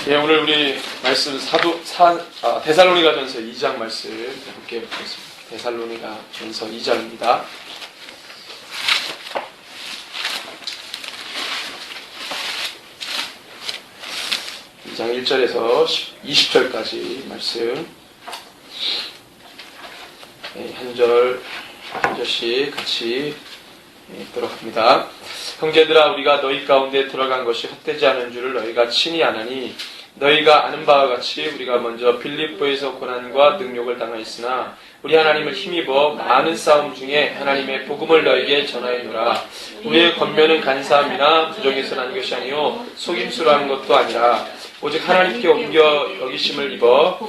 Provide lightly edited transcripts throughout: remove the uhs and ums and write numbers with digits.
예, 오늘 우리 말씀 데살로니가전서 2장 말씀 함께 보겠습니다. 데살로니가전서 2장입니다. 2장 1절에서 20절까지 말씀 한 절씩 같이 읽도록 합니다. 형제들아, 우리가 너희 가운데 들어간 것이 헛되지 않은 줄을 너희가 친히 아나니, 너희가 아는 바와 같이 우리가 먼저 빌립보에서 고난과 능욕을 당하였으나 우리 하나님을 힘입어 많은 싸움 중에 하나님의 복음을 너희에게 전하였노라. 우리의 권면은 간사함이나 부정에서 난 것이 아니요 속임수로 하는 것도 아니라 오직 하나님께 옮겨 여기심을 입어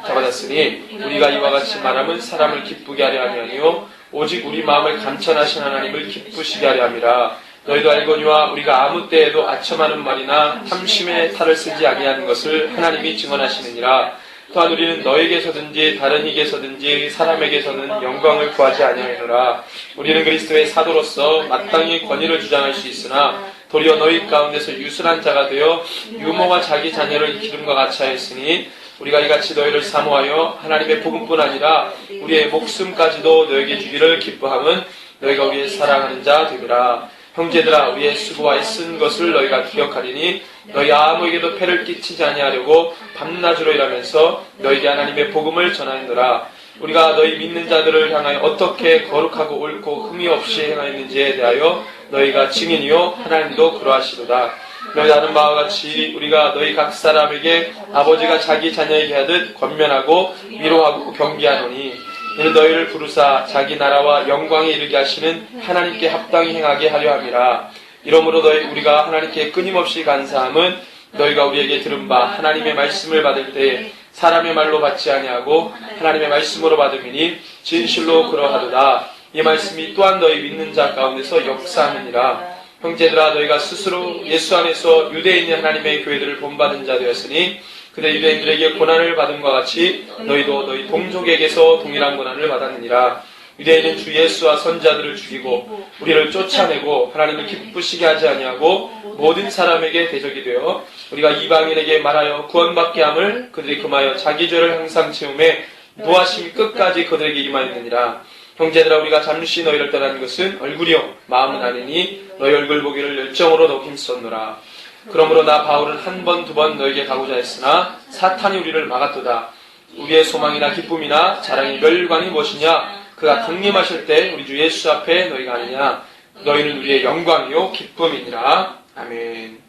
받았으니, 우리가 이와 같이 말함은 사람을 기쁘게 하려 함이 아니요 오직 우리 마음을 감천하신 하나님을 기쁘시게 하려 함이라. 너희도 알거니와 우리가 아무 때에도 아첨하는 말이나 탐심의 탈을 쓰지 아니하는 것을 하나님이 증언하시느니라. 또한 우리는 너에게서든지 다른 이게서든지 사람에게서는 영광을 구하지 아니하노라. 우리는 그리스도의 사도로서 마땅히 권위를 주장할 수 있으나 도리어 너희 가운데서 유순한 자가 되어 유모가 자기 자녀를 기름과 같이 하였으니, 우리가 이같이 너희를 사모하여 하나님의 복음뿐 아니라 우리의 목숨까지도 너에게 주기를 기뻐함은 너희가 우리의 사랑하는 자 되리라. 형제들아, 우리의 수고와 애쓴 것을 너희가 기억하리니 너희 아무에게도 폐를 끼치지 아니하려고 밤낮으로 일하면서 너희에게 하나님의 복음을 전하였노라. 우리가 너희 믿는 자들을 향하여 어떻게 거룩하고 옳고 흠이 없이 행하였는지에 대하여 너희가 증인이요 하나님도 그러하시도다. 너희 아는 바와 같이 우리가 너희 각 사람에게 아버지가 자기 자녀에게 하듯 권면하고 위로하고 경비하노니, 이는 너희를 부르사 자기 나라와 영광에 이르게 하시는 하나님께 합당히 행하게 하려 함이라. 이러므로 우리가 하나님께 끊임없이 간사함은 너희가 우리에게 들은 바 하나님의 말씀을 받을 때 사람의 말로 받지 아니하고 하나님의 말씀으로 받음이니 진실로 그러하도다. 이 말씀이 또한 너희 믿는 자 가운데서 역사하느니라. 형제들아, 너희가 스스로 예수 안에서 유대에 있는 하나님의 교회들을 본받은 자 되었으니 그대 유대인들에게 고난을 받음과 같이 너희도 너희 동족에게서 동일한 고난을 받았느니라. 유대인은 주 예수와 선자들을 죽이고 우리를 쫓아내고 하나님을 기쁘시게 하지 아니하고 모든 사람에게 대적이 되어 우리가 이방인에게 말하여 구원받게 함을 그들이 금하여 자기 죄를 항상 채우매 무하심이 끝까지 그들에게 임하였느니라. 형제들아, 우리가 잠시 너희를 떠난 것은 얼굴이요 마음은 아니니 너희 얼굴 보기를 열정으로 더욱 힘썼노라. 그러므로 나 바울은 한 번, 두 번 너에게 가고자 했으나 사탄이 우리를 막았도다. 우리의 소망이나 기쁨이나 자랑이 멸관이 무엇이냐? 그가 강림하실 때 우리 주 예수 앞에 너희가 아니냐? 너희는 우리의 영광이요 기쁨이니라. 아멘.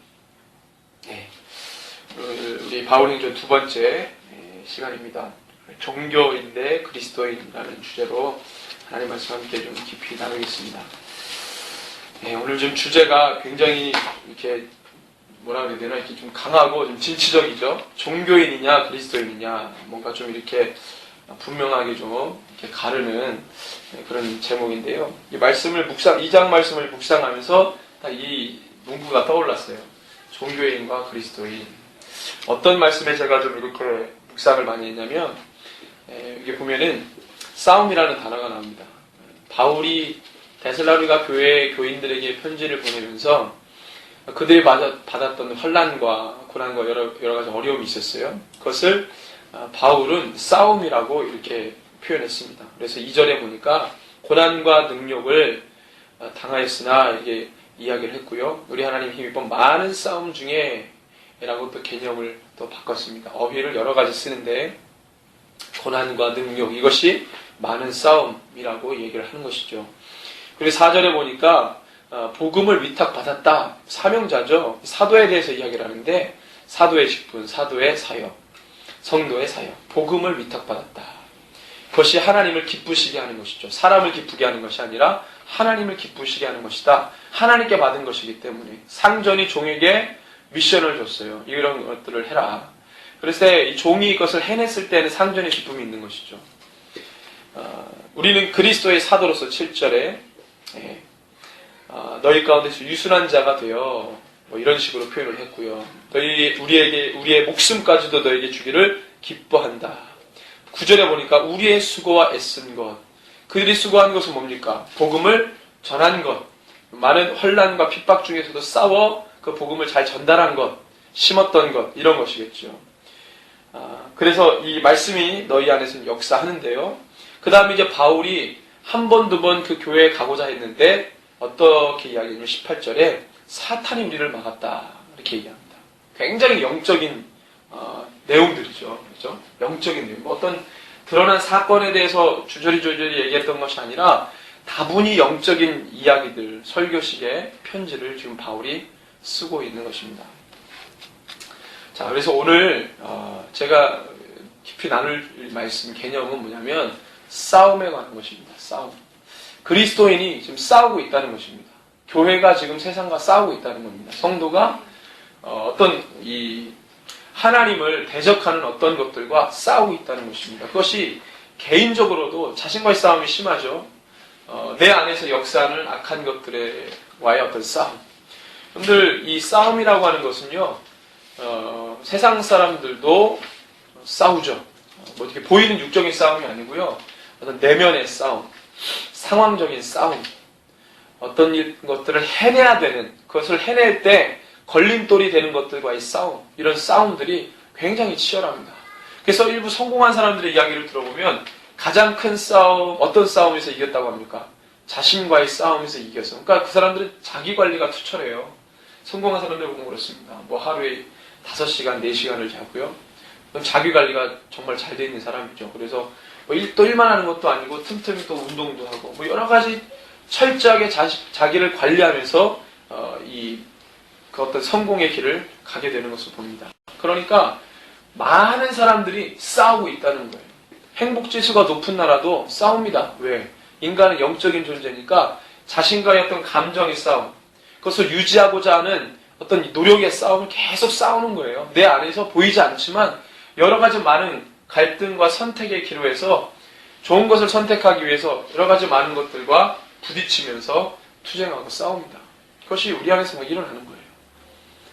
네. 우리 바울행전 두 번째 시간입니다. 종교인대 그리스도인이라는 주제로 하나님 말씀 함께 좀 깊이 나누겠습니다. 네, 오늘 좀 주제가 굉장히 이렇게 뭐라 그래야 되나, 이렇게 좀 강하고 좀 진취적이죠. 종교인이냐 그리스도인이냐, 뭔가 좀 이렇게 분명하게 좀 이렇게 가르는 그런 제목인데요. 이 말씀을 2장 말씀을 묵상하면서 딱 이 문구가 떠올랐어요. 종교인과 그리스도인. 어떤 말씀에 제가 좀 이렇게 묵상을 많이 했냐면, 여기 보면은 싸움이라는 단어가 나옵니다. 바울이 데살로니가 교회 교인들에게 편지를 보내면서 그들이 받았던 환난과 고난과 여러 가지 어려움이 있었어요. 그것을 바울은 싸움이라고 이렇게 표현했습니다. 그래서 2절에 보니까 고난과 능욕을 당하였으나 이게 이야기를 했고요. 우리 하나님 힘입어 많은 싸움 중에 라고 또 개념을 또 바꿨습니다. 어휘를 여러 가지 쓰는데 고난과 능욕, 이것이 많은 싸움이라고 얘기를 하는 것이죠. 그리고 4절에 보니까 복음을 위탁받았다. 사명자죠. 사도에 대해서 이야기를 하는데 사도의 직분, 사도의 사역, 성도의 사역, 복음을 위탁받았다. 그것이 하나님을 기쁘시게 하는 것이죠. 사람을 기쁘게 하는 것이 아니라 하나님을 기쁘시게 하는 것이다. 하나님께 받은 것이기 때문에 상전이 종에게 미션을 줬어요. 이런 것들을 해라. 그래서 이 종이 이것을 해냈을 때는 상전의 기쁨이 있는 것이죠. 우리는 그리스도의 사도로서 7절에 너희 가운데서 유순한 자가 되어 뭐 이런 식으로 표현을 했고요. 우리의 목숨까지도 너에게 주기를 기뻐한다. 9절에 보니까 우리의 수고와 애쓴 것. 그들이 수고한 것은 뭡니까? 복음을 전한 것. 많은 환난과 핍박 중에서도 싸워 그 복음을 잘 전달한 것. 심었던 것, 이런 것이겠죠. 그래서 이 말씀이 너희 안에서는 역사하는데요. 그 다음에 이제 바울이 한 번, 두 번 그 교회에 가고자 했는데 어떻게 이야기하냐면 18절에 사탄이 우리를 막았다, 이렇게 얘기합니다. 굉장히 영적인 내용들이죠. 그렇죠? 영적인 내용. 어떤 드러난 사건에 대해서 주저리 얘기했던 것이 아니라 다분히 영적인 이야기들, 설교식의 편지를 지금 바울이 쓰고 있는 것입니다. 자, 그래서 오늘 제가 깊이 나눌 말씀 개념은 뭐냐면 싸움에 관한 것입니다. 싸움. 그리스도인이 지금 싸우고 있다는 것입니다. 교회가 지금 세상과 싸우고 있다는 겁니다. 성도가 어떤 이 하나님을 대적하는 어떤 것들과 싸우고 있다는 것입니다. 그것이 개인적으로도 자신과의 싸움이 심하죠. 내 안에서 역사하는 악한 것들과의 어떤 싸움. 여러분들, 이 싸움이라고 하는 것은요, 세상 사람들도 싸우죠. 뭐 이렇게 보이는 육적인 싸움이 아니고요, 어떤 내면의 싸움, 상황적인 싸움, 어떤 것들을 해내야 되는, 그것을 해낼 때 걸림돌이 되는 것들과의 싸움, 이런 싸움들이 굉장히 치열합니다. 그래서 일부 성공한 사람들의 이야기를 들어보면 가장 큰 싸움, 어떤 싸움에서 이겼다고 합니까? 자신과의 싸움에서 이겨서. 그러니까 그 사람들은 자기 관리가 투철해요. 성공한 사람들 보면 그렇습니다. 뭐 하루에 5시간, 4시간을 자고요. 그럼 자기 관리가 정말 잘 돼 있는 사람이죠. 그래서 뭐 또 일만 하는 것도 아니고 틈틈이 또 운동도 하고 뭐 여러 가지 철저하게 자기를 관리하면서 그 어떤 성공의 길을 가게 되는 것을 봅니다. 그러니까 많은 사람들이 싸우고 있다는 거예요. 행복지수가 높은 나라도 싸웁니다. 왜? 인간은 영적인 존재니까 자신과의 어떤 감정의 싸움, 그것을 유지하고자 하는 어떤 노력의 싸움을 계속 싸우는 거예요. 내 안에서 보이지 않지만 여러 가지 많은 갈등과 선택의 기로에서 좋은 것을 선택하기 위해서 여러 가지 많은 것들과 부딪히면서 투쟁하고 싸웁니다. 그것이 우리 안에서 막 일어나는 거예요.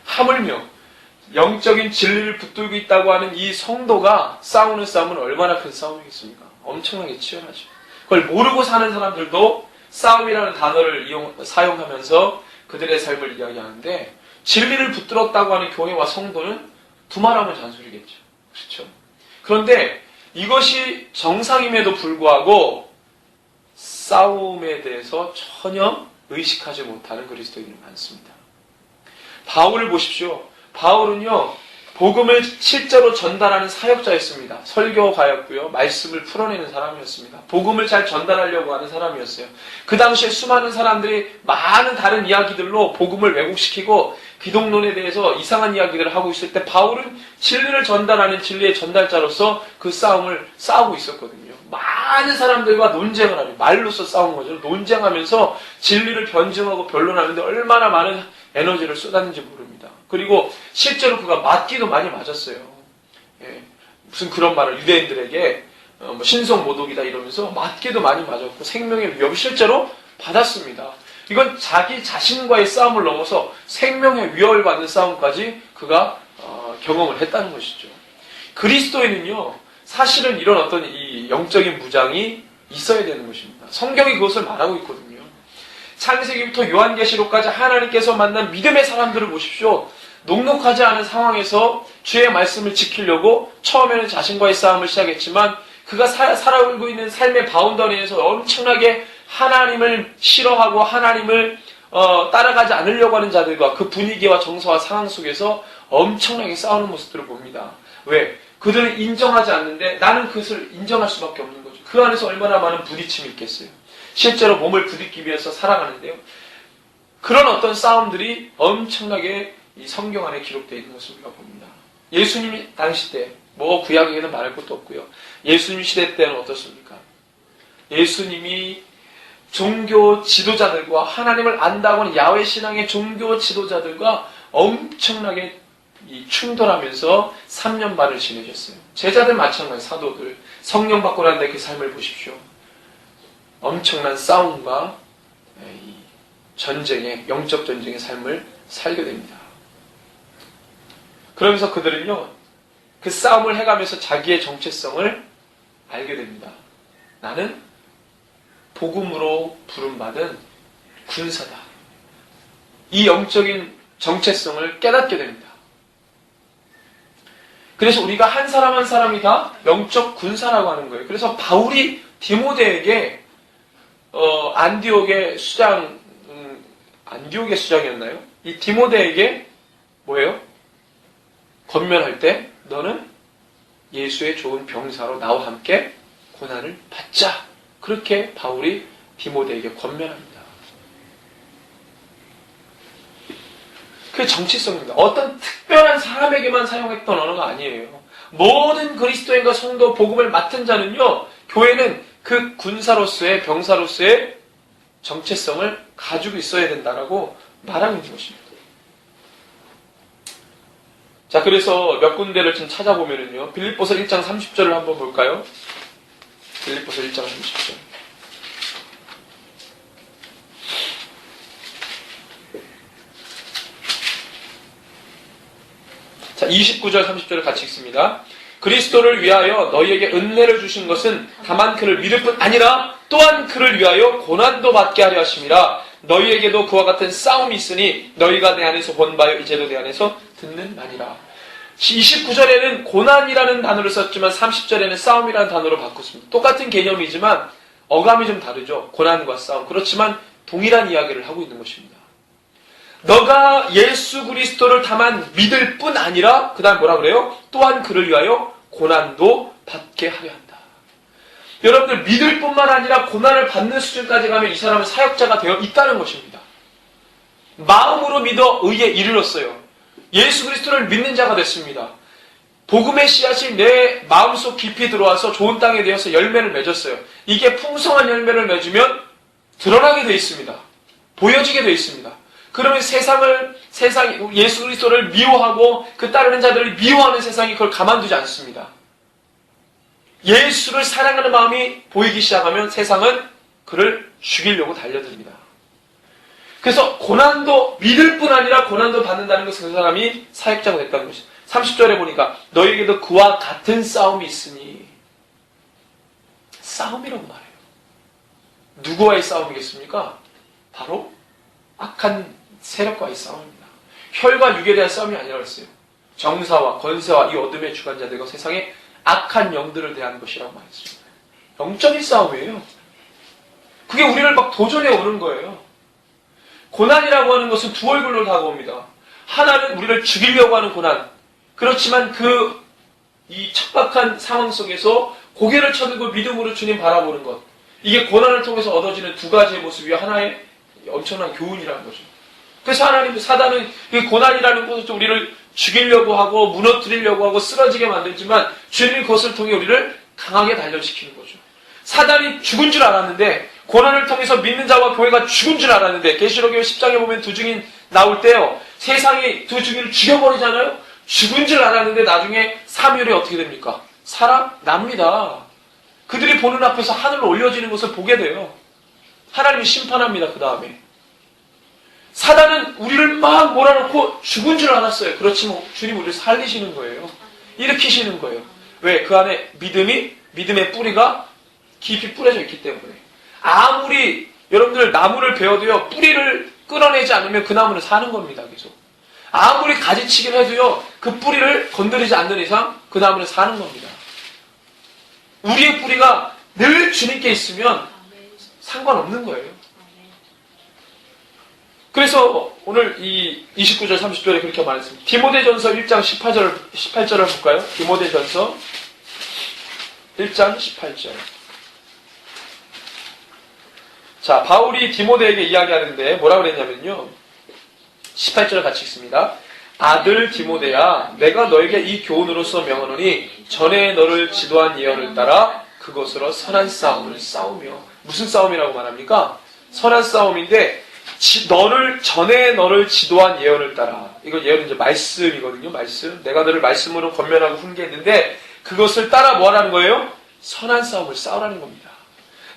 하물며 영적인 진리를 붙들고 있다고 하는 이 성도가 싸우는 싸움은 얼마나 큰 싸움이겠습니까? 엄청나게 치열하죠. 그걸 모르고 사는 사람들도 싸움이라는 단어를 사용하면서 그들의 삶을 이야기하는데, 진리를 붙들었다고 하는 교회와 성도는 두말하면 잔소리겠죠. 그렇죠? 그런데 이것이 정상임에도 불구하고 싸움에 대해서 전혀 의식하지 못하는 그리스도인이 많습니다. 바울을 보십시오. 바울은요, 복음을 실제로 전달하는 사역자였습니다. 설교가였고요. 말씀을 풀어내는 사람이었습니다. 복음을 잘 전달하려고 하는 사람이었어요. 그 당시에 수많은 사람들이 많은 다른 이야기들로 복음을 왜곡시키고 기독론에 대해서 이상한 이야기들을 하고 있을 때 바울은 진리를 전달하는 진리의 전달자로서 그 싸움을 싸우고 있었거든요. 많은 사람들과 논쟁을 하는, 말로써 싸운 거죠. 논쟁하면서 진리를 변증하고 변론하는데 얼마나 많은 에너지를 쏟았는지 모릅니다. 그리고 실제로 그가 맞기도 많이 맞았어요. 예, 무슨 그런 말을 유대인들에게 뭐 신성 모독이다 이러면서 맞기도 많이 맞았고 생명의 위협을 실제로 받았습니다. 이건 자기 자신과의 싸움을 넘어서 생명의 위협을 받는 싸움까지 그가 경험을 했다는 것이죠. 그리스도인은요, 사실은 이런 어떤 이 영적인 무장이 있어야 되는 것입니다. 성경이 그것을 말하고 있거든요. 창세기부터 요한계시록까지 하나님께서 만난 믿음의 사람들을 보십시오. 녹록하지 않은 상황에서 주의 말씀을 지키려고 처음에는 자신과의 싸움을 시작했지만 그가 살아오고 있는 삶의 바운더리에서 엄청나게 하나님을 싫어하고 하나님을 따라가지 않으려고 하는 자들과 그 분위기와 정서와 상황 속에서 엄청나게 싸우는 모습들을 봅니다. 왜? 그들은 인정하지 않는데 나는 그것을 인정할 수밖에 없는 거죠. 그 안에서 얼마나 많은 부딪힘이 있겠어요. 실제로 몸을 부딪기 위해서 살아가는데요. 그런 어떤 싸움들이 엄청나게 이 성경 안에 기록되어 있는 것을 우리가 봅니다. 예수님이 당시 때, 뭐 구약에는 말할 것도 없고요. 예수님 시대 때는 어떻습니까? 예수님이 종교 지도자들과 하나님을 안다고 하는 야훼 신앙의 종교 지도자들과 엄청나게 충돌하면서 3년 반을 지내셨어요. 제자들 마찬가지, 사도들. 성령 받고 난 뒤에 그 삶을 보십시오. 엄청난 싸움과 전쟁의, 영적 전쟁의 삶을 살게 됩니다. 그러면서 그들은요, 그 싸움을 해가면서 자기의 정체성을 알게 됩니다. 나는 복음으로 부름받은 군사다. 이 영적인 정체성을 깨닫게 됩니다. 그래서 우리가 한 사람 한 사람이 다 영적 군사라고 하는 거예요. 그래서 바울이 디모데에게 안디옥의 수장이었나요? 이 디모데에게 뭐예요? 권면할 때 너는 예수의 좋은 병사로 나와 함께 고난을 받자. 그렇게 바울이 디모데에게 권면합니다. 그게 정치성입니다. 어떤 특별한 사람에게만 사용했던 언어가 아니에요. 모든 그리스도인과 성도 복음을 맡은 자는요, 교회는 그 군사로서의 병사로서의 정체성을 가지고 있어야 된다라고 말하고 있는 것입니다. 자, 그래서 몇 군데를 좀 찾아보면은요, 빌립보서 1장 30절을 한번 볼까요? 빌립보서 1장 30절. 자, 29절 30절을 같이 읽습니다. 그리스도를 위하여 너희에게 은혜를 주신 것은 다만 그를 믿을 뿐 아니라 또한 그를 위하여 고난도 받게 하려 하심이라. 너희에게도 그와 같은 싸움이 있으니 너희가 내 안에서 본 바요 이제도 내 안에서 듣는 바니라. 29절에는 고난이라는 단어를 썼지만 30절에는 싸움이라는 단어로 바꿨습니다. 똑같은 개념이지만 어감이 좀 다르죠. 고난과 싸움. 그렇지만 동일한 이야기를 하고 있는 것입니다. 너가 예수 그리스도를 다만 믿을 뿐 아니라 그 다음 뭐라 그래요? 또한 그를 위하여 고난도 받게 하려 한다. 여러분들 믿을 뿐만 아니라 고난을 받는 수준까지 가면 이 사람은 사역자가 되어 있다는 것입니다. 마음으로 믿어 의에 이르렀어요. 예수 그리스도를 믿는 자가 됐습니다. 복음의 씨앗이 내 마음속 깊이 들어와서 좋은 땅에 되어서 열매를 맺었어요. 이게 풍성한 열매를 맺으면 드러나게 되어 있습니다. 보여지게 되어 있습니다. 그러면 세상이 예수 그리스도를 미워하고 그 따르는 자들을 미워하는 세상이 그걸 가만두지 않습니다. 예수를 사랑하는 마음이 보이기 시작하면 세상은 그를 죽이려고 달려듭니다. 그래서 고난도 믿을 뿐 아니라 고난도 받는다는 것은 그 사람이 사역자가 됐다는 것입니다. 30절에 보니까 너희에게도 그와 같은 싸움이 있으니, 싸움이라고 말해요. 누구와의 싸움이겠습니까? 바로 악한 세력과의 싸움입니다. 혈과 육에 대한 싸움이 아니라고 했어요. 정사와 권세와 이 어둠의 주관자들과 세상의 악한 영들을 대한 것이라고 말했습니다. 영적인 싸움이에요. 그게 우리를 막 도전해 오는 거예요. 고난이라고 하는 것은 두 얼굴로 다가옵니다. 하나는 우리를 죽이려고 하는 고난. 그렇지만 이 척박한 상황 속에서 고개를 쳐들고 믿음으로 주님 바라보는 것. 이게 고난을 통해서 얻어지는 두 가지의 모습이 하나의 엄청난 교훈이라는 거죠. 그래서 사단은 이 고난이라는 것을 우리를 죽이려고 하고 무너뜨리려고 하고 쓰러지게 만들지만 주님이 그것을 통해 우리를 강하게 단련시키는 거죠. 사단이 죽은 줄 알았는데, 고난을 통해서 믿는 자와 교회가 죽은 줄 알았는데, 계시록의 10장에 보면 두 증인 나올 때요, 세상이 두 증인을 죽여버리잖아요. 죽은 줄 알았는데 나중에 사무엘이 어떻게 됩니까? 살아납니다. 그들이 보는 앞에서 하늘로 올려지는 것을 보게 돼요. 하나님이 심판합니다. 그 다음에 사단은 우리를 막 몰아넣고 죽은 줄 알았어요. 그렇지만 주님 우리를 살리시는 거예요. 일으키시는 거예요. 왜? 그 안에 믿음의 뿌리가 깊이 뿌려져 있기 때문에. 아무리 여러분들 나무를 베어도요, 뿌리를 끌어내지 않으면 그 나무는 사는 겁니다. 계속. 아무리 가지치기를 해도요, 그 뿌리를 건드리지 않는 이상 그 나무는 사는 겁니다. 우리의 뿌리가 늘 주님께 있으면 상관없는 거예요. 그래서 오늘 이 29절 30절에 그렇게 말했습니다. 디모데전서 1장 18절을 볼까요? 디모데전서 1장 18절. 자, 바울이 디모데에게 이야기하는데 뭐라고 그랬냐면요, 18절을 같이 읽습니다. 아들 디모데야, 내가 너에게 이 교훈으로서 명하노니 전에 너를 지도한 예언을 따라 그것으로 선한 싸움을 싸우며. 무슨 싸움이라고 말합니까? 선한 싸움인데, 전에 너를 지도한 예언을 따라. 이거 예언은 이제 말씀이거든요. 말씀. 내가 너를 말씀으로 권면하고 훈계했는데 그것을 따라 뭐 하라는 거예요? 선한 싸움을 싸우라는 겁니다.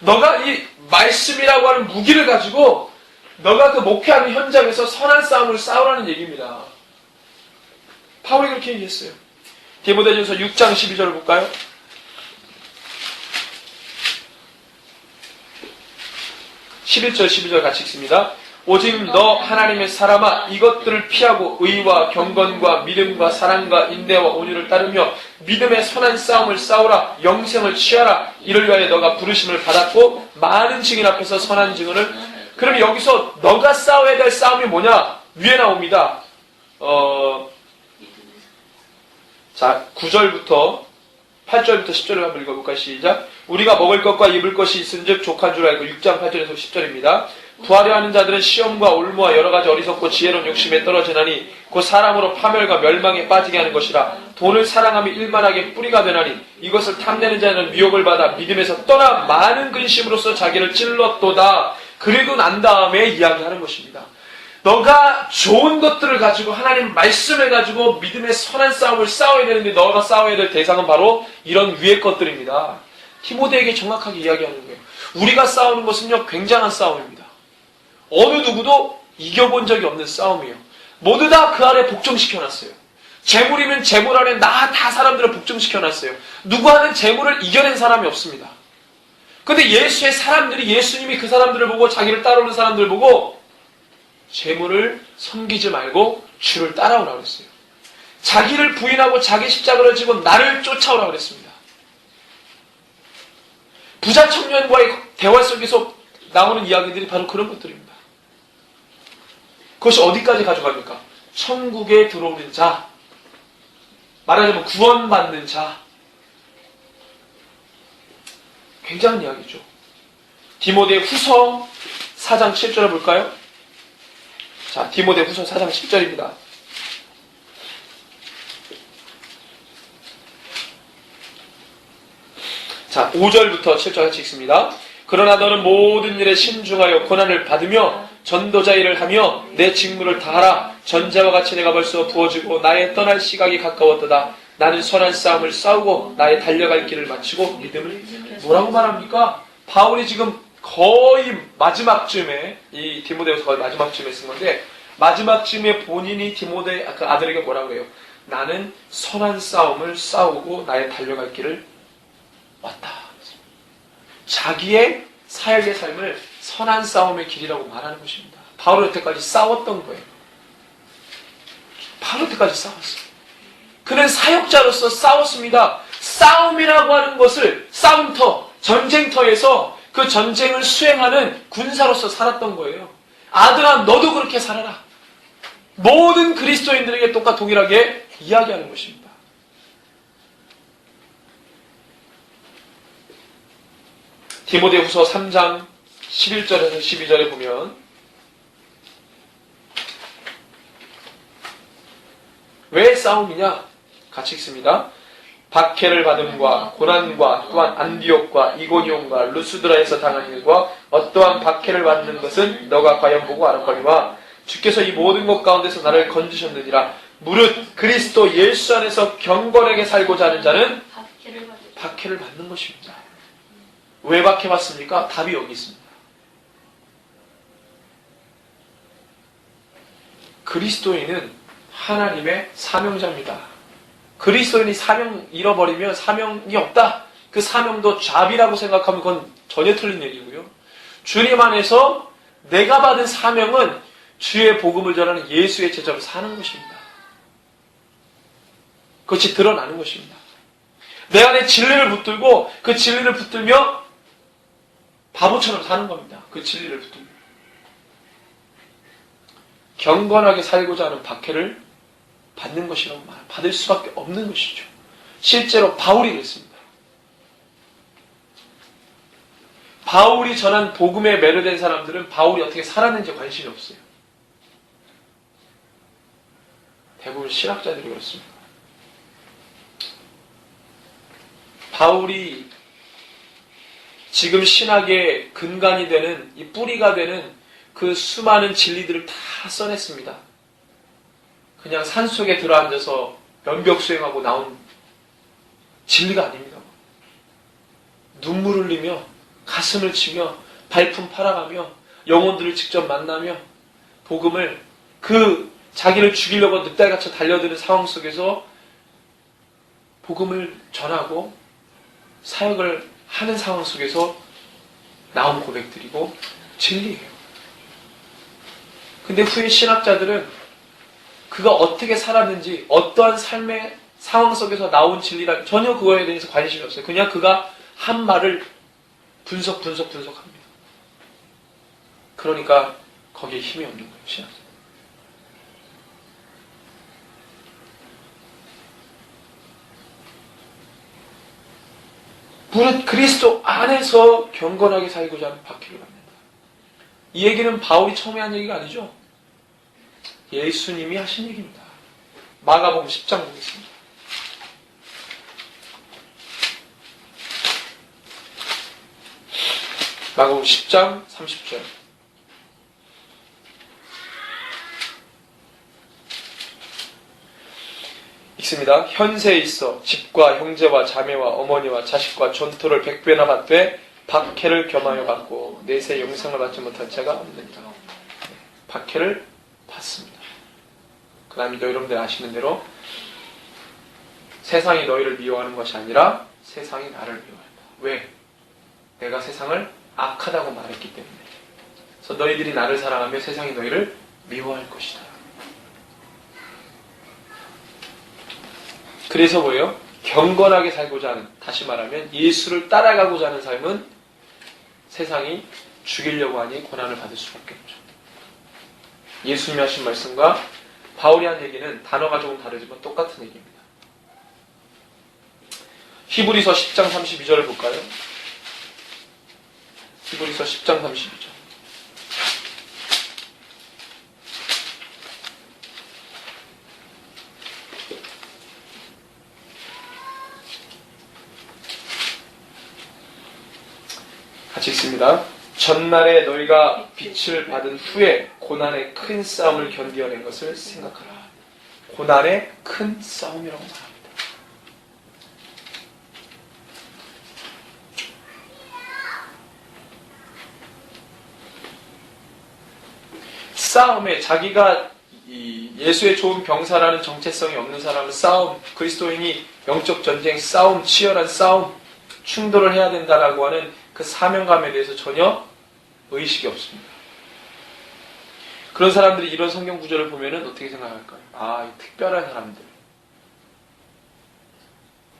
너가 이 말씀이라고 하는 무기를 가지고 너가 그 목회하는 현장에서 선한 싸움을 싸우라는 얘기입니다. 바울이 그렇게 얘기했어요. 디모데전서 6장 12절을 볼까요? 11절 12절 같이 읽습니다. 오직 너 하나님의 사람아 이것들을 피하고 의와 경건과 믿음과 사랑과 인내와 온유를 따르며 믿음의 선한 싸움을 싸우라. 영생을 취하라. 이를 위하여 너가 부르심을 받았고 많은 증인 앞에서 선한 증언을. 그럼 여기서 너가 싸워야 될 싸움이 뭐냐? 위에 나옵니다. 자, 9절부터 8절부터 10절을 한번 읽어볼까요? 시작. 우리가 먹을 것과 입을 것이 있은즉 족한 줄 알고 6장 8절에서 10절입니다. 부하려 하는 자들은 시험과 올무와 여러 가지 어리석고 지혜로운 욕심에 떨어지나니 곧 사람으로 파멸과 멸망에 빠지게 하는 것이라. 돈을 사랑하며 일만하게 뿌리가 되나니 이것을 탐내는 자는 미혹을 받아 믿음에서 떠나 많은 근심으로써 자기를 찔렀도다. 그리고 난 다음에 이야기하는 것입니다. 너가 좋은 것들을 가지고 하나님 말씀을 가지고 믿음의 선한 싸움을 싸워야 되는데 너가 싸워야 될 대상은 바로 이런 위의 것들입니다. 디모데에게 정확하게 이야기하는 거예요. 우리가 싸우는 것은요 굉장한 싸움입니다. 어느 누구도 이겨본 적이 없는 싸움이에요. 모두 다 그 아래 복종시켜놨어요. 재물이면 재물 안에 다 사람들을 복종시켜놨어요. 누구 하는 재물을 이겨낸 사람이 없습니다. 근데 예수의 사람들이 예수님이 그 사람들을 보고 자기를 따르는 사람들을 보고 재물을 섬기지 말고 주를 따라오라고 그랬어요. 자기를 부인하고 자기 십자가를 지고 나를 쫓아오라고 그랬습니다. 부자 청년과의 대화 속에서 나오는 이야기들이 바로 그런 것들입니다. 그것이 어디까지 가져갑니까? 천국에 들어오는 자, 말하자면 구원받는 자. 굉장한 이야기죠. 디모데 후서 4장 7절을 볼까요? 자, 디모데 후서 4장 10절입니다. 자, 5절부터 7절 같이 읽습니다. 그러나 너는 모든 일에 신중하여 고난을 받으며 전도자 일을 하며 내 직무를 다하라. 전자와 같이 내가 벌써 부어지고 나의 떠날 시각이 가까웠도다. 나는 선한 싸움을 싸우고 나의 달려갈 길을 마치고 믿음을. 뭐라고 말합니까? 바울이 지금 거의 마지막쯤에, 이 디모데후서 거의 마지막쯤에 쓴 건데, 마지막쯤에 본인이 디모데 그 아들에게 뭐라고 해요? 나는 선한 싸움을 싸우고 나의 달려갈 길을 왔다. 자기의 사역의 삶을 선한 싸움의 길이라고 말하는 것입니다. 바울은 여태까지 싸웠던 거예요. 바울은 여태까지 싸웠어요. 그는 사역자로서 싸웠습니다. 싸움이라고 하는 것을 싸움터, 전쟁터에서 그 전쟁을 수행하는 군사로서 살았던 거예요. 아들아, 너도 그렇게 살아라. 모든 그리스도인들에게 똑같이 동일하게 이야기하는 것입니다. 디모데후서 3장 11절에서 12절에 보면 왜 싸움이냐? 같이 읽습니다. 박해를 받음과 고난과 또한 안디옥과 이고니온과 루스드라에서 당한 일과 어떠한 박해를 받는 것은 너가 과연 보고 알았거니와 주께서 이 모든 것 가운데서 나를 건지셨느니라. 무릇 그리스도 예수 안에서 경건하게 살고자 하는 자는 박해를 받는 것입니다. 왜 박해받습니까? 답이 여기 있습니다. 그리스도인은 하나님의 사명자입니다. 그리스도인이 사명 잃어버리면 사명이 없다. 그 사명도 잡이라고 생각하면 그건 전혀 틀린 얘기고요. 주님 안에서 내가 받은 사명은 주의 복음을 전하는 예수의 제자로 사는 것입니다. 그것이 드러나는 것입니다. 내 안에 진리를 붙들고 그 진리를 붙들며 바보처럼 사는 겁니다. 그 진리를 붙들며. 경건하게 살고자 하는 박해를 받는 것이라고 받을 수밖에 없는 것이죠. 실제로 바울이 그랬습니다. 바울이 전한 복음에 매료된 사람들은 바울이 어떻게 살았는지 관심이 없어요. 대부분 신학자들이 그렇습니다. 바울이 지금 신학의 근간이 되는, 이 뿌리가 되는 그 수많은 진리들을 다 써냈습니다. 그냥 산속에 들어앉아서 연벽 수행하고 나온 진리가 아닙니다. 눈물 흘리며 가슴을 치며 발품 팔아가며 영혼들을 직접 만나며 복음을 그 자기를 죽이려고 늑대같이 달려드는 상황 속에서 복음을 전하고 사역을 하는 상황 속에서 나온 고백들이고 진리예요. 근데 후에 신학자들은 그가 어떻게 살았는지, 어떠한 삶의 상황 속에서 나온 진리라 전혀 그거에 대해서 관심이 없어요. 그냥 그가 한 말을 분석합니다. 그러니까 거기에 힘이 없는 거예요, 신학. 무릇 그리스도 안에서 경건하게 살고자 하는 박해를 받는다. 이 얘기는 바울이 처음에 한 얘기가 아니죠. 예수님이 하신 얘기입니다. 마가복음 10장 보겠습니다. 마가복음 10장 30절. 읽습니다. 현세에 있어 집과 형제와 자매와 어머니와 자식과 전토를 100배나 받되 박해를 겸하여 받고 내세 영생을 받지 못한 자가 없느니라. 박해를 받습니다. 그 다음에 여러분들 아시는 대로 세상이 너희를 미워하는 것이 아니라 세상이 나를 미워한다. 왜? 내가 세상을 악하다고 말했기 때문에. 그래서 너희들이 나를 사랑하며 세상이 너희를 미워할 것이다. 그래서 뭐예요? 경건하게 살고자 하는, 다시 말하면 예수를 따라가고자 하는 삶은 세상이 죽이려고 하니 고난을 받을 수밖에 없죠. 예수님이 하신 말씀과 바울이 한 얘기는 단어가 조금 다르지만 똑같은 얘기입니다. 히브리서 10장 32절을 볼까요? 히브리서 10장 32절. 같이 읽습니다. 전날에 너희가 빛을 받은 후에 고난의 큰 싸움을 견디어낸 것을 생각하라. 고난의 큰 싸움이라고 말합니다. 싸움에 자기가 예수의 좋은 병사라는 정체성이 없는 사람은 싸움, 그리스도인이 영적 전쟁, 싸움, 치열한 싸움, 충돌을 해야 된다라고 하는 그 사명감에 대해서 전혀 의식이 없습니다. 그런 사람들이 이런 성경 구절을 보면은 어떻게 생각할까요? 아, 이 특별한 사람들.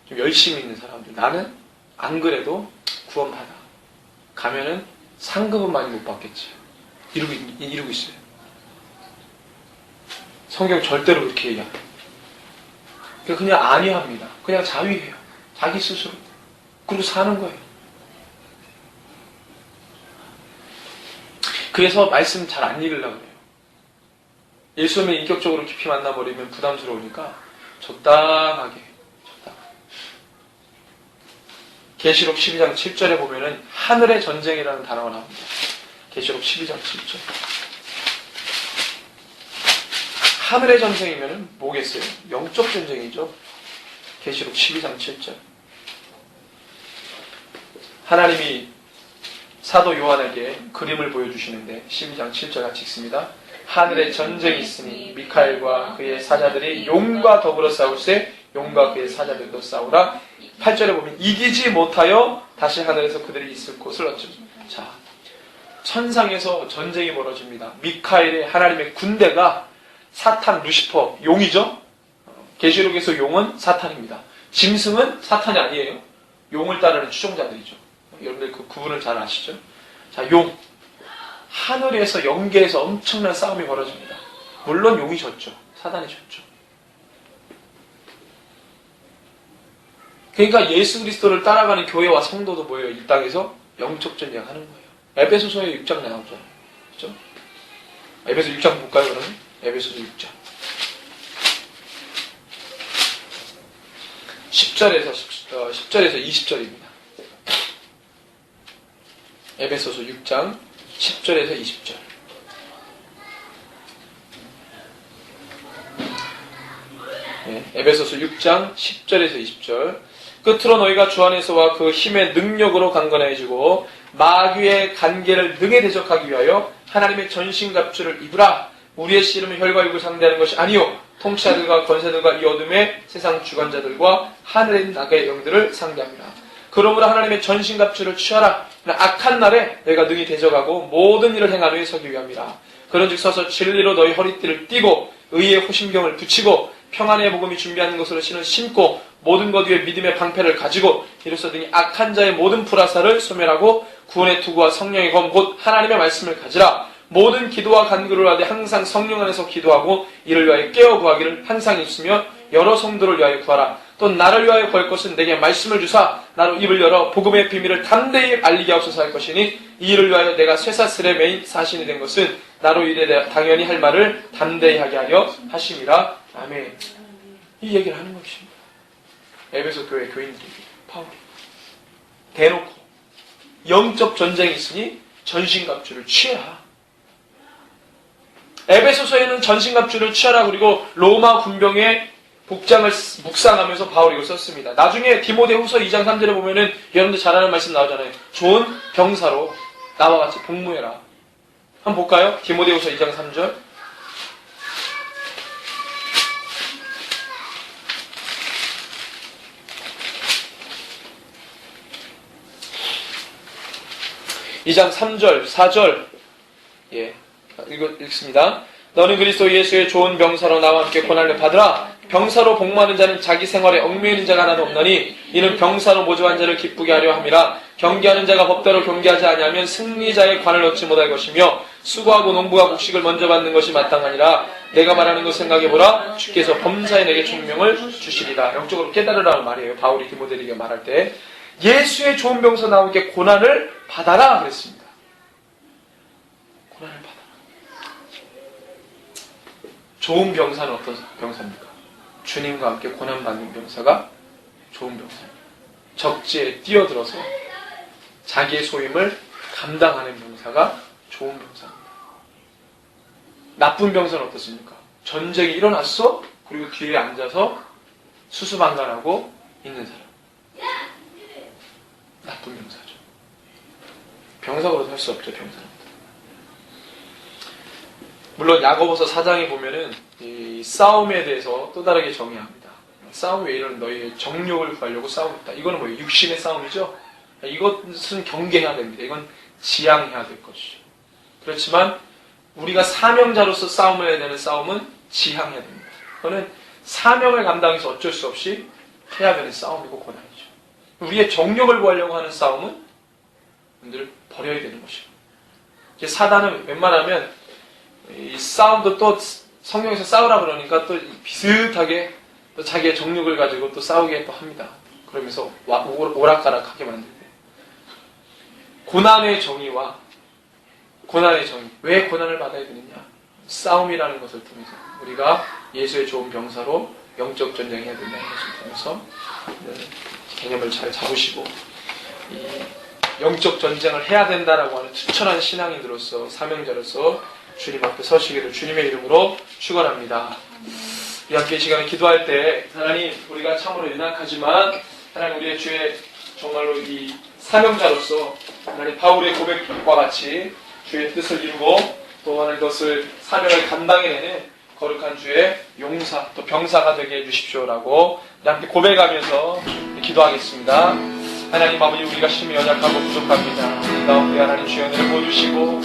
좀 열심히 있는 사람들. 나는 안 그래도 구원받아. 가면은 상급은 많이 못 받겠지. 이러고 있어요. 성경 절대로 그렇게 얘기 안 해요. 그냥 안위합니다. 그냥 자위해요. 자기 스스로. 그리고 사는 거예요. 그래서 말씀 잘 안 읽으려고 그래요. 예수님을 인격적으로 깊이 만나버리면 부담스러우니까 적당하게. 계시록 12장 7절에 보면은 하늘의 전쟁이라는 단어가 나옵니다. 계시록 12장 7절. 하늘의 전쟁이면은 뭐겠어요? 영적 전쟁이죠. 계시록 12장 7절. 하나님이 사도 요한에게 그림을 보여주시는데 12장 7절 같이 읽습니다. 하늘에 전쟁이 있으니 미카엘과 그의 사자들이 용과 더불어 싸울세 용과 그의 사자들도 싸우라. 8절에 보면 이기지 못하여 다시 하늘에서 그들이 있을 곳을 얻죠. 자, 천상에서 전쟁이 벌어집니다. 미카엘의 하나님의 군대가 사탄, 루시퍼, 용이죠. 계시록에서 용은 사탄입니다. 짐승은 사탄이 아니에요. 용을 따르는 추종자들이죠. 여러분들 그 구분을 잘 아시죠? 자, 용. 하늘에서 영계에서 엄청난 싸움이 벌어집니다. 물론 용이 졌죠. 사단이 졌죠. 그러니까 예수 그리스도를 따라가는 교회와 성도도 뭐예요? 이 땅에서 영적 전쟁하는 거예요. 에베소서에 6장 나오죠. 그렇죠? 에베소 6장 볼까요, 그러면? 에베소서 6장. 10절에서 20절입니다. 에베소서 6장 10절에서 20절. 네, 에베소서 6장 10절에서 20절. 끝으로 너희가 주 안에서와 그 힘의 능력으로 강건해지고 마귀의 간계를 능히 대적하기 위하여 하나님의 전신갑주를 입으라. 우리의 씨름은 혈과 육을 상대하는 것이 아니요 통치자들과 권세들과 이 어둠의 세상 주관자들과 하늘에 있는 악의 영들을 상대합니다. 그러므로 하나님의 전신갑주를 취하라. 악한 날에 너희가 능히 대적하고 모든 일을 행한 후에 서기 위함이라. 그런즉 서서 진리로 너희 허리띠를 띠고 의의 호심경을 붙이고 평안의 복음이 준비하는 것으로 신을 신고 모든 것 위에 믿음의 방패를 가지고 이로써 등이 악한 자의 모든 불화살을 소멸하고 구원의 투구와 성령의 검 곧 하나님의 말씀을 가지라. 모든 기도와 간구를 하되 항상 성령 안에서 기도하고 이를 위하여 깨어 구하기를 항상 있으며 여러 성도를 위하여 구하라. 또 나를 위하여 구할 것은 내게 말씀을 주사 나로 입을 열어 복음의 비밀을 담대히 알리게 하옵소서 할 것이니 이 일을 위하여 내가 쇠사슬의 메인 사신이 된 것은 나로 이래 당연히 할 말을 담대히 하게 하려 하심이라. 아멘. 이 얘기를 하는 것입니다. 에베소 교회 교인들이 바울이 대놓고 영적 전쟁이 있으니 전신갑주를 취해라. 에베소서에는 전신갑주를 취하라. 그리고 로마 군병의 복장을 묵상하면서 바울이 이걸 썼습니다. 나중에 디모데후서 2장 3절에 보면은 여러분들 잘 아는 말씀 나오잖아요. 좋은 병사로 나와 같이 복무해라. 한번 볼까요? 디모데후서 2장 3절. 이 장 3절, 4절, 읽습니다. 너는 그리스도 예수의 좋은 병사로 나와 함께 고난을 받으라. 병사로 복무하는 자는 자기 생활에 얽매이는 자가 하나도 없나니 이는 병사로 모집한 자를 기쁘게 하려 함이라. 경계하는 자가 법대로 경계하지 아니하면 승리자의 관을 얻지 못할 것이며 수고하고 농부가 곡식을 먼저 받는 것이 마땅하니라. 내가 말하는 것 생각해보라. 주께서 범사에 내게 총명을 주시리라. 영적으로 깨달으라는 말이에요. 바울이 디모데에게 말할 때 예수의 좋은 병사 나와 함께 고난을 받아라 그랬습니다. 고난을 받아라. 좋은 병사는 어떤 병사입니까? 주님과 함께 고난받는 병사가 좋은 병사입니다. 적지에 뛰어들어서 자기의 소임을 감당하는 병사가 좋은 병사입니다. 나쁜 병사는 어떻습니까? 전쟁이 일어났어? 그리고 뒤에 앉아서 수수방관하고 있는 사람. 나쁜 병사죠. 병사로도 할 수 없죠, 병사는. 물론 야고보서 4장에 보면은 이 싸움에 대해서 또 다르게 정의합니다. 싸움이 왜 이런 너희의 정욕을 구하려고 싸우고 있다. 이거는 뭐예요? 육신의 싸움이죠? 이것은 경계해야 됩니다. 이건 지양해야 될 것이죠. 그렇지만 우리가 사명자로서 싸움을 해야 되는 싸움은 지향해야 됩니다. 그거는 사명을 감당해서 어쩔 수 없이 해야 되는 싸움이고 고난이죠. 우리의 정욕을 구하려고 하는 싸움은 늘 버려야 되는 것이죠. 사단은 웬만하면 이 싸움도 또 성경에서 싸우라 그러니까 또 비슷하게 또 자기의 정욕을 가지고 또 싸우게 또 합니다. 그러면서 오락가락하게 만들고 고난의 정의와 고난의 정의. 왜 고난을 받아야 되느냐? 싸움이라는 것을 통해서 우리가 예수의 좋은 병사로 영적 전쟁해야 된다는 것을 통해서 개념을 잘 잡으시고 이 영적 전쟁을 해야 된다라고 하는 투철한 신앙인으로서 사명자로서 주님 앞에 서시기를 주님의 이름으로 축원합니다. 이 함께 이 시간에 기도할 때 하나님 우리가 참으로 연약하지만 하나님 우리의 주의 정말로 이 사명자로서 하나님 바울의 고백과 같이 주의 뜻을 이루고 또 하나님 그것을 사명을 감당해내는 거룩한 주의 용사 또 병사가 되게 해주십시오라고 함께 고백하면서 기도하겠습니다. 하나님 아버지 우리가 심히 연약하고 부족합니다. 그 가운데 하나님 주의 은혜를 보여주시고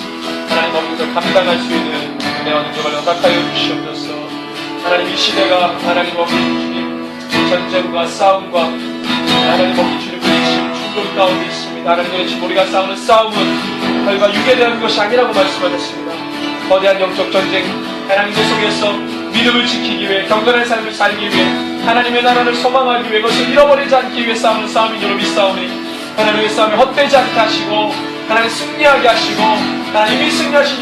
하나님 아버지께서 감당할 수 있는 은혜와 능력을 허락하여 주시옵소서. 하나님 이 시대가 하나님 아버지 주님 전쟁과 싸움과 하나님 아버지 주님 부딪힘 충돌 가운데 있습니다. 하나님 지금 우리가 싸우는 싸움은 결과 육에 대한 것이 아니라고 말씀하셨습니다. 거대한 영적 전쟁 하나님 그 속에서 믿음을 지키기 위해 경건한 삶을 살기 위해 하나님의 나라를 소망하기 위해 그것을 잃어버리지 않기 위해 싸우는 싸움인 줄 믿사오니 하나님의 싸움이 헛되지 않게 하시고 하나님 승리하게 하시고 하나님이 승리하신